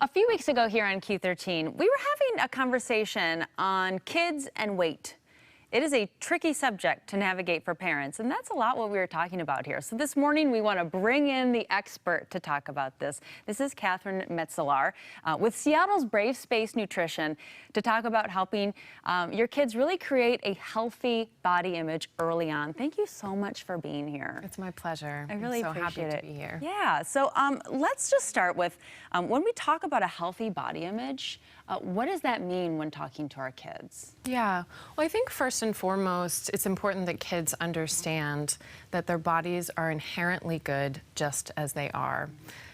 A few weeks ago here on Q13, we were having a conversation on kids and weight. It is a tricky subject to navigate for parents, and that's a lot what we were talking about here. So this morning, we want to bring in the expert to talk about this. This is Katherine Metzelaar with Seattle's Bravespace Nutrition to talk about helping your kids really create a healthy body image early on. Thank you so much for being here. It's my pleasure. I really I'm so appreciate happy it. to be here. Yeah, so let's just start with when we talk about a healthy body image, what does that mean when talking to our kids? Yeah, well, I think first and foremost, it's important that kids understand that their bodies are inherently good just as they are.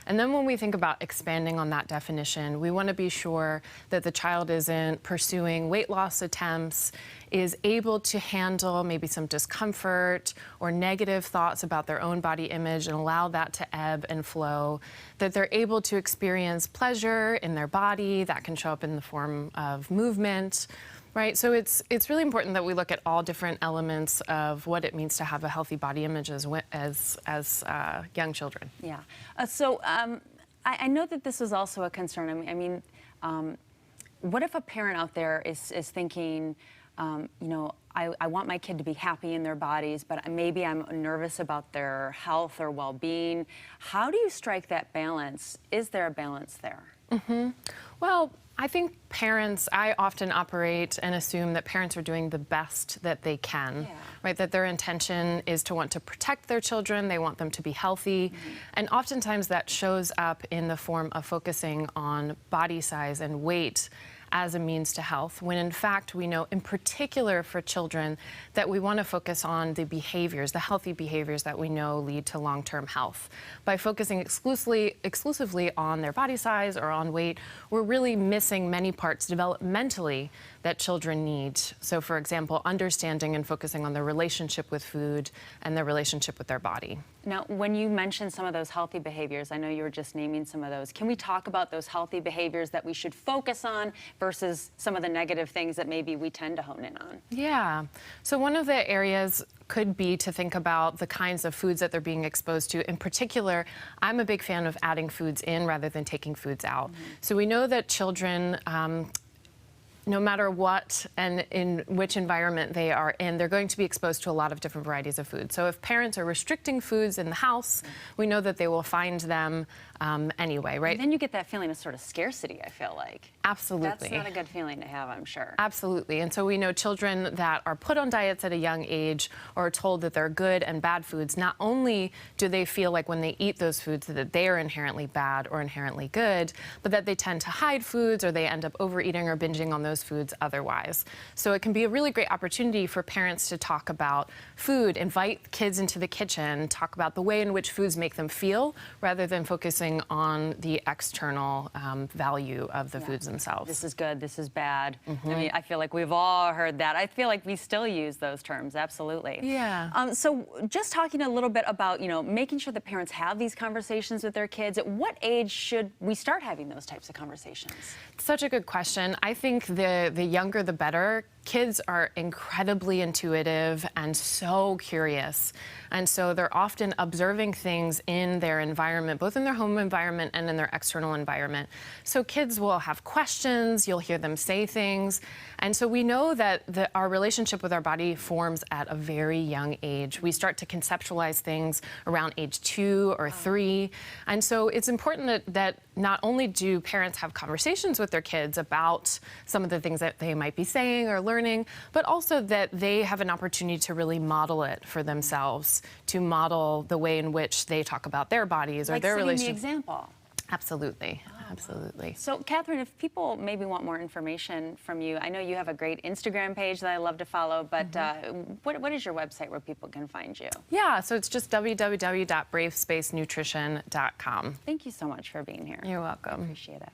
And then when we think about expanding on that definition, we want to be sure that the child isn't pursuing weight loss attempts, is able to handle maybe some discomfort or negative thoughts about their own body image and allow that to ebb and flow, that they're able to experience pleasure in their body that can show up in the form of movement. Right, so it's really important that we look at all different elements of what it means to have a healthy body image as young children. Yeah. I know that this is also a concern. I mean, what if a parent out there is thinking, you know, I want my kid to be happy in their bodies, but maybe I'm nervous about their health or well-being. How do you strike that balance? Is there a balance there? Mm-hmm. Well, I think I often operate and assume that parents are doing the best that they can, right? That their intention is to want to protect their children, they want them to be healthy, and oftentimes that shows up in the form of focusing on body size and weight as a means to health, when in fact we know in particular for children that we want to focus on the behaviors, the healthy behaviors that we know lead to long-term health. By focusing exclusively on their body size or on weight, we're really missing many parts developmentally that children need. So for example, understanding and focusing on their relationship with food and their relationship with their body. Now, when you mentioned some of those healthy behaviors, I know you were just naming some of those. Can we talk about those healthy behaviors that we should focus on versus some of the negative things that maybe we tend to hone in on? Yeah. So one of the areas could be to think about the kinds of foods that they're being exposed to. In particular, I'm a big fan of adding foods in rather than taking foods out. So we know that children, no matter what and in which environment they are in, they're going to be exposed to a lot of different varieties of food. So if parents are restricting foods in the house, we know that they will find them anyway, right? And then you get that feeling of sort of scarcity, I feel like. Absolutely. That's not a good feeling to have, I'm sure. Absolutely. And so we know children that are put on diets at a young age or are told that they're good and bad foods, not only do they feel like when they eat those foods that they are inherently bad or inherently good, but that they tend to hide foods or they end up overeating or binging on those foods otherwise. So it can be a really great opportunity for parents to talk about food, invite kids into the kitchen, talk about the way in which foods make them feel, rather than focusing on the external value of the foods themselves. This is good, this is bad. I mean, I feel like we've all heard that. I feel like we still use those terms, absolutely. Yeah. So just talking a little bit about, you know, making sure the parents have these conversations with their kids. At what age should we start having those types of conversations? Such a good question. I think the younger the better. Kids are incredibly intuitive and so curious. And so they're often observing things in their environment, both in their home environment and in their external environment. So kids will have questions, you'll hear them say things. And so we know that our relationship with our body forms at a very young age. We start to conceptualize things around age 2 or 3. And so it's important that not only do parents have conversations with their kids about some of the things that they might be saying or learning, but also that they have an opportunity to really model it for themselves, to model the way in which they talk about their bodies or their relationship. Like setting the example. Absolutely. Absolutely. So, Katherine, if people maybe want more information from you, I know you have a great Instagram page that I love to follow, but what is your website where people can find you? Yeah, so it's just www.bravespacenutrition.com. Thank you so much for being here. You're welcome. I appreciate it.